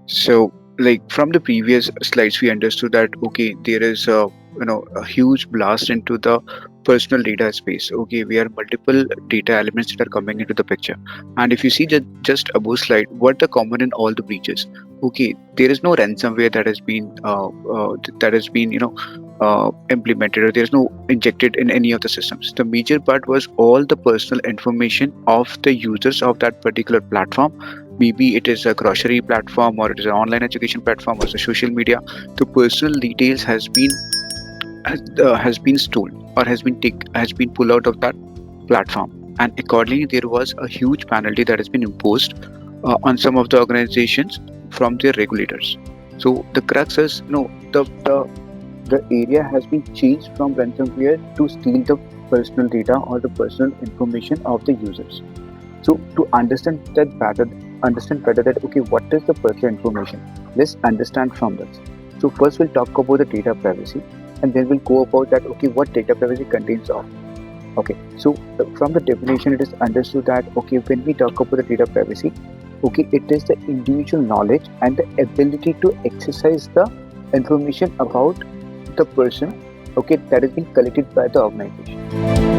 So, like from the previous slides, we understood that okay, there is a huge blast into the personal data space. Okay, we are multiple data elements that are coming into the picture, and if you see just above slide, what the common in all the breaches? Okay, there is no ransomware that has been implemented, or there is no injected in any of the systems. The major part was all the personal information of the users of that particular platform. Maybe it is a grocery platform, or it is an online education platform, or it's a social media. The personal details has been stolen, or has been pulled out of that platform, and accordingly there was a huge penalty that has been imposed on some of the organizations from their regulators. So the crux is, the area has been changed from ransomware to steal the personal data or the personal information of the users. So to understand better that okay, what is the personal information? Let's understand from this. So first we'll talk about the data privacy, and then we'll go about that okay, what data privacy contains of. Okay, so from the definition, it is understood that okay, when we talk about the data privacy, okay, it is the individual knowledge and the ability to exercise the information about the person, okay, that has been collected by the organization.